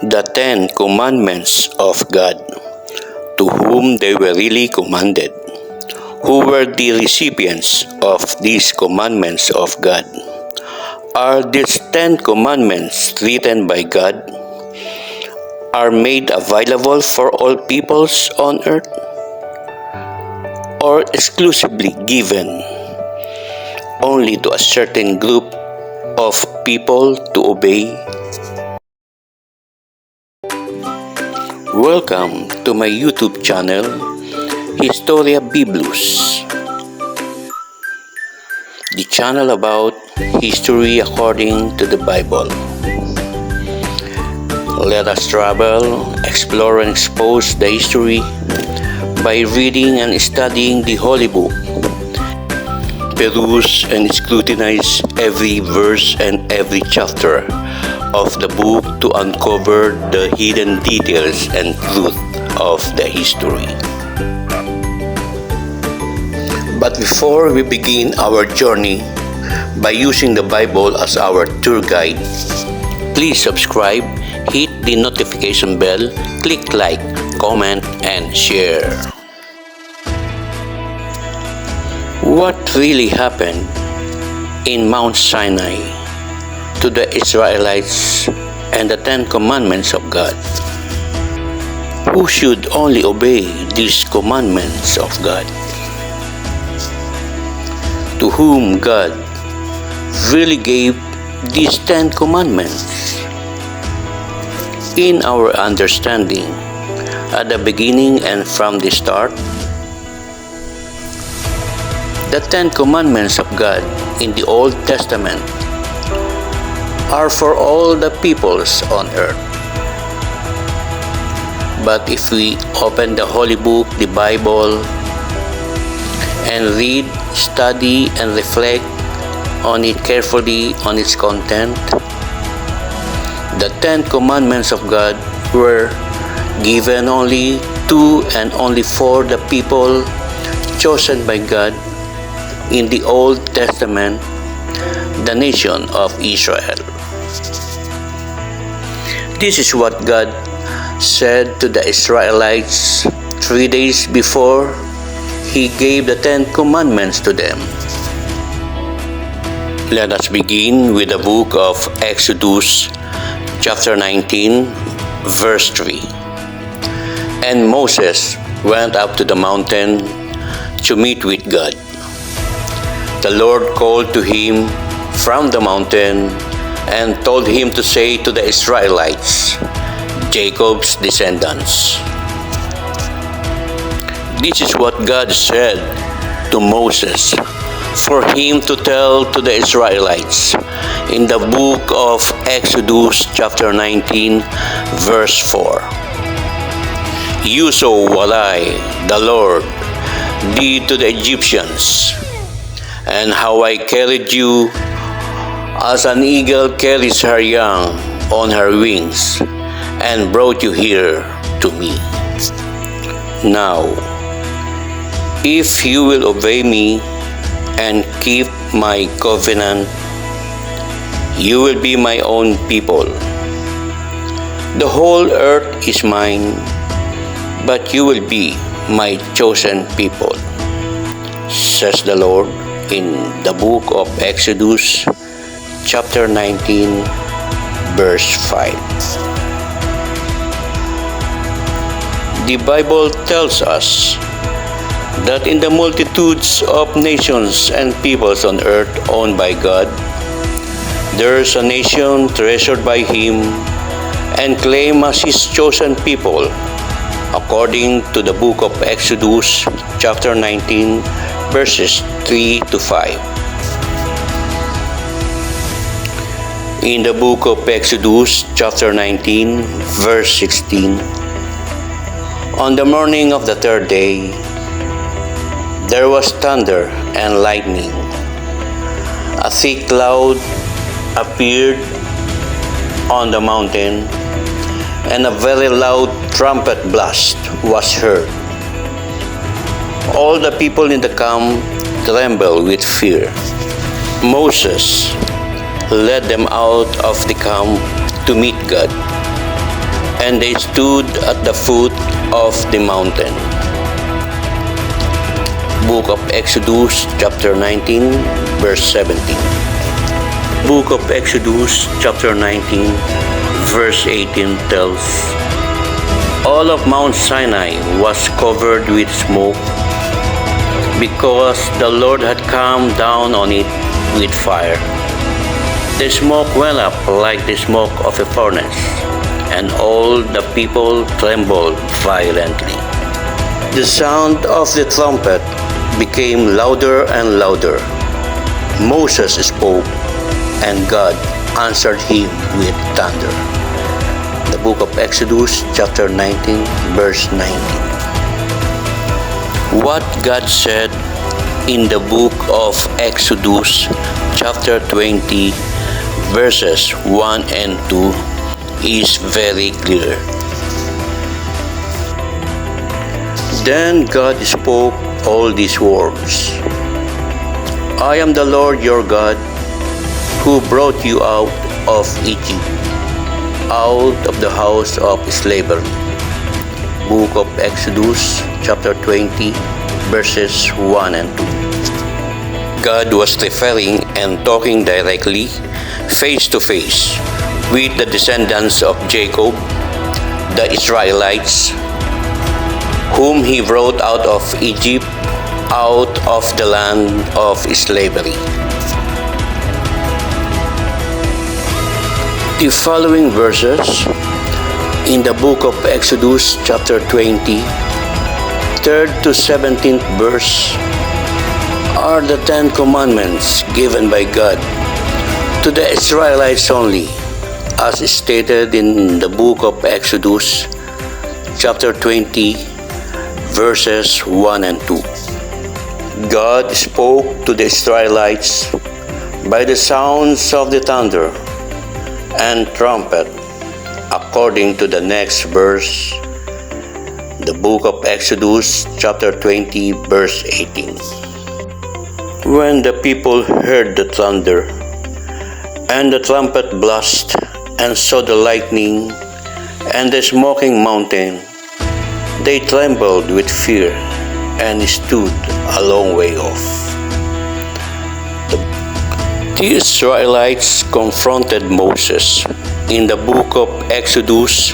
the 10 Commandments of God, to whom they were really commanded. Who were the recipients of these commandments of God? Are these 10 commandments written by God? Are made available for all peoples on earth? Or exclusively given only to a certain group of people to obey? Welcome to my YouTube channel, Historia Biblos, the channel about history according to the Bible. Let us travel, explore and expose the history by reading and studying the Holy Book. Peruse and scrutinize every verse and every chapter of the book to uncover the hidden details and truth of the history. But before we begin our journey by using the Bible as our tour guide, please subscribe, hit the notification bell, click like, comment, and share. What really happened in Mount Sinai to the Israelites and the 10 Commandments of God? Who should only obey these commandments of God? To whom God really gave these 10 commandments? In our understanding, at the beginning and from the start, the 10 commandments of God in the Old Testament are for all the peoples on earth. But if we open the Holy Book, the Bible, and read, study, and reflect on it carefully, on its content, the 10 Commandments of God were given only to and only for the people chosen by God in the Old Testament, the nation of Israel. This is what God said to the Israelites 3 days before He gave the 10 Commandments to them. Let us begin with the book of Exodus, chapter 19, verse 3. And Moses went up to the mountain to meet with God. The Lord called to him from the mountain and told him to say to the Israelites, Jacob's descendants. This is what God said to Moses for him to tell to the Israelites in the book of Exodus chapter 19 verse 4. You saw what I, the Lord, did to the Egyptians, and how I carried you as an eagle carries her young on her wings, and brought you here to me. Now, if you will obey me and keep my covenant, you will be my own people. The whole earth is mine, but you will be my chosen people, says the Lord in the book of Exodus, chapter 19, verse 5. The Bible tells us that in the multitudes of nations and peoples on earth owned by God, there is a nation treasured by Him and claimed as His chosen people, according to the book of Exodus, chapter 19, verses 3 to 5. In the book of Exodus, chapter 19, verse 16, on the morning of the third day, there was thunder and lightning. A thick cloud appeared on the mountain, and a very loud trumpet blast was heard. All the people in the camp trembled with fear. Moses led them out of the camp to meet God. and they stood at the foot of the mountain. Book of Exodus chapter 19 verse 17. Book of Exodus chapter 19 verse 18 tells, all of Mount Sinai was covered with smoke because the Lord had come down on it with fire. The smoke went up like the smoke of a furnace, and all the people trembled violently. The sound of the trumpet became louder and louder. Moses spoke, and God answered him with thunder. The book of Exodus chapter 19 verse 19. What God said in the book of Exodus chapter 20 verses 1 and 2 is very clear. Then God spoke all these words. I am the Lord your God, who brought you out of Egypt, out of the house of slavery. Book of Exodus chapter 20 verses 1 and 2. God was referring and talking directly, face to face, with the descendants of Jacob, the Israelites, whom he brought out of Egypt, out of the land of slavery. The following verses in the book of Exodus chapter 20, 3rd to 17th verse, are the 10 commandments given by God to the Israelites only, as stated in the book of Exodus chapter 20 verses 1 and 2. God spoke to the Israelites by the sounds of the thunder and trumpet, according to the next verse, the book of Exodus chapter 20 verse 18. When the people heard the thunder and the trumpet blast and saw the lightning and the smoking mountain, they trembled with fear and stood a long way off. The Israelites confronted Moses in the book of Exodus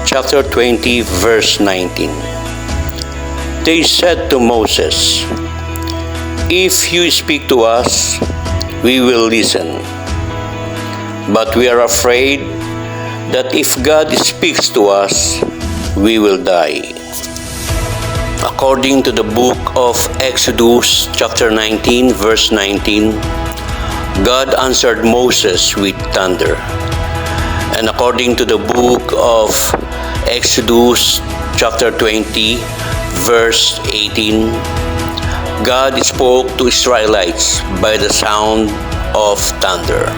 chapter 20 verse 19. They said to Moses, if you speak to us, we will listen. But we are afraid that if God speaks to us, we will die. According to the book of Exodus chapter 19 verse 19, God answered Moses with thunder. And according to the book of Exodus chapter 20 verse 18, God spoke to Israelites by the sound of thunder.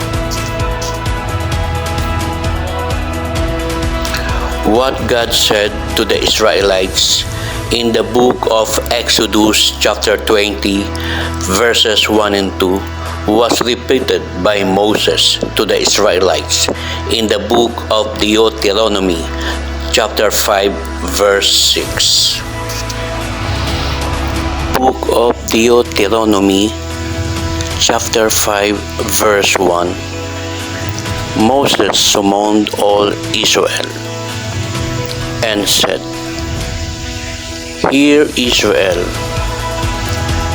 What God said to the Israelites in the book of Exodus chapter 20 verses 1 and 2 was repeated by Moses to the Israelites in the book of Deuteronomy chapter 5 verse 6. Book of Deuteronomy chapter 5 verse 1. Moses summoned all Israel and said, Hear, Israel,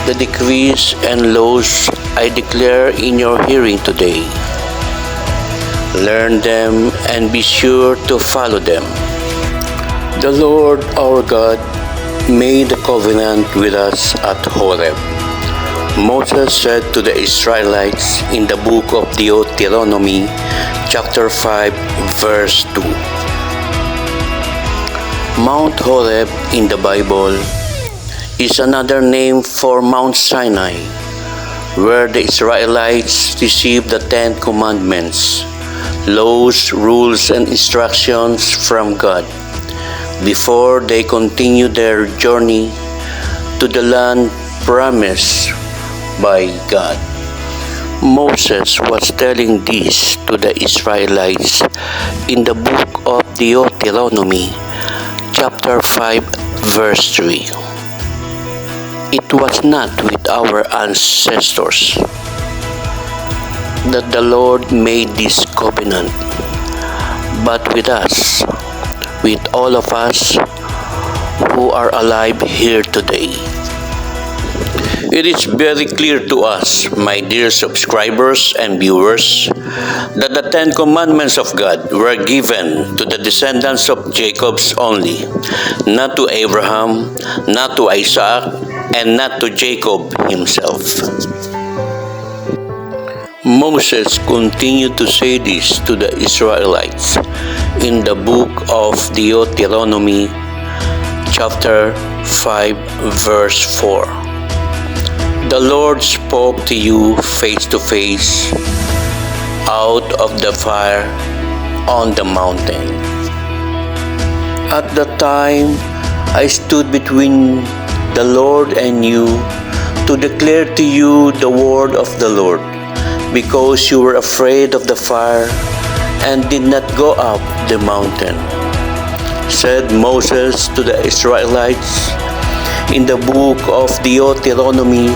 the decrees and laws I declare in your hearing today. Learn them and be sure to follow them. The Lord our God made a covenant with us at Horeb. Moses said to the Israelites in the book of Deuteronomy chapter 5 verse 2. Mount Horeb in the Bible is another name for Mount Sinai, where the Israelites received the 10 commandments, laws, rules, and instructions from God before they continued their journey to the land promised by God. Moses was telling this to the Israelites in the book of Deuteronomy, chapter 5, verse 3. It was not with our ancestors that the Lord made this covenant, but with us, with all of us who are alive here today. It is very clear to us, my dear subscribers and viewers, that the 10 Commandments of God were given to the descendants of Jacob only, not to Abraham, not to Isaac, and not to Jacob himself. Moses continued to say this to the Israelites in the book of Deuteronomy, chapter 5, verse 4. The Lord spoke to you face to face out of the fire on the mountain. At the time, I stood between the Lord and you to declare to you the word of the Lord, because you were afraid of the fire and did not go up the mountain, said Moses to the Israelites in the book of Deuteronomy,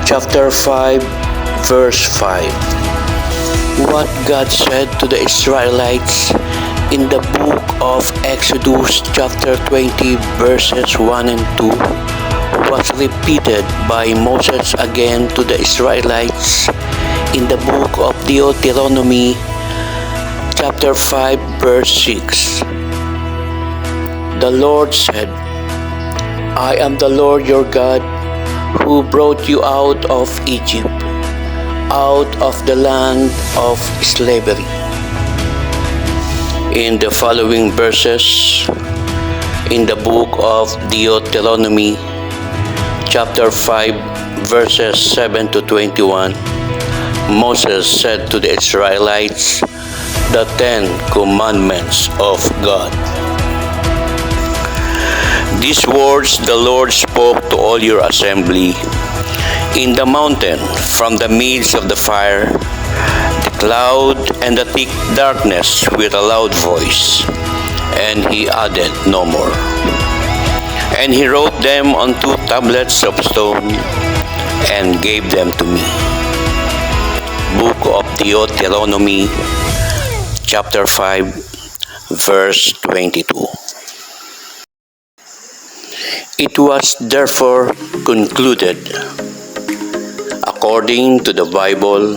chapter 5, verse 5. What God said to the Israelites in the book of Exodus, chapter 20, verses 1 and 2, was repeated by Moses again to the Israelites in the book of Deuteronomy, chapter 5, verse 6. The Lord said, I am the Lord your God, who brought you out of Egypt, out of the land of slavery. In the following verses, in the book of Deuteronomy, chapter 5, verses 7 to 21, Moses said to the Israelites the 10 Commandments of God. These words the Lord spoke to all your assembly in the mountain from the midst of the fire, the cloud, and the thick darkness with a loud voice. And he added no more. And he wrote them on 2 tablets of stone and gave them to me. Book of Deuteronomy, chapter 5, verse 22. It was therefore concluded, according to the Bible,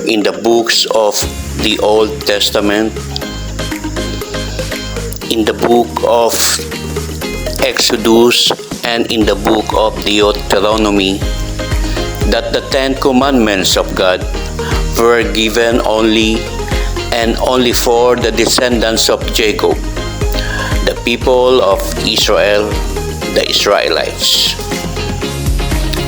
in the books of the Old Testament, in the book of Exodus, and in the book of Deuteronomy, that the 10 Commandments of God were given only and only for the descendants of Jacob, the people of Israel, the Israelites.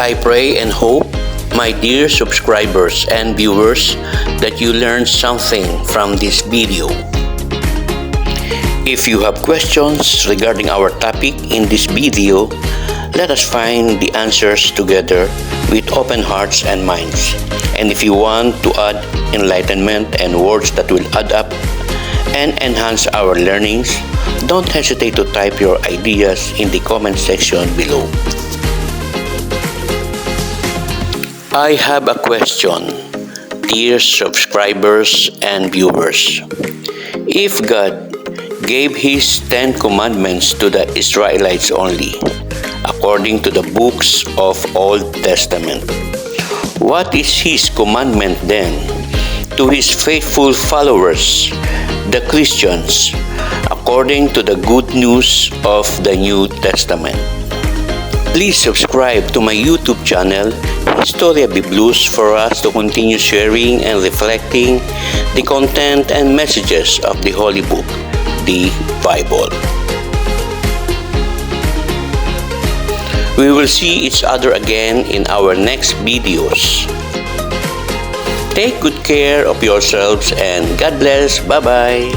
I pray and hope, my dear subscribers and viewers, that you learned something from this video. If you have questions regarding our topic in this video, let us find the answers together with open hearts and minds. And if you want to add enlightenment and words that will add up and enhance our learnings, don't hesitate to type your ideas in the comment section below. I have a question, dear subscribers and viewers. If God gave His 10 Commandments to the Israelites only, according to the books of Old Testament, what is His commandment then to His faithful followers, the Christians, according to the good news of the New Testament? Please subscribe to my YouTube channel, Historia Biblos, for us to continue sharing and reflecting the content and messages of the Holy Book, the Bible. We will see each other again in our next videos. Take good care of yourselves and God bless. Bye-bye.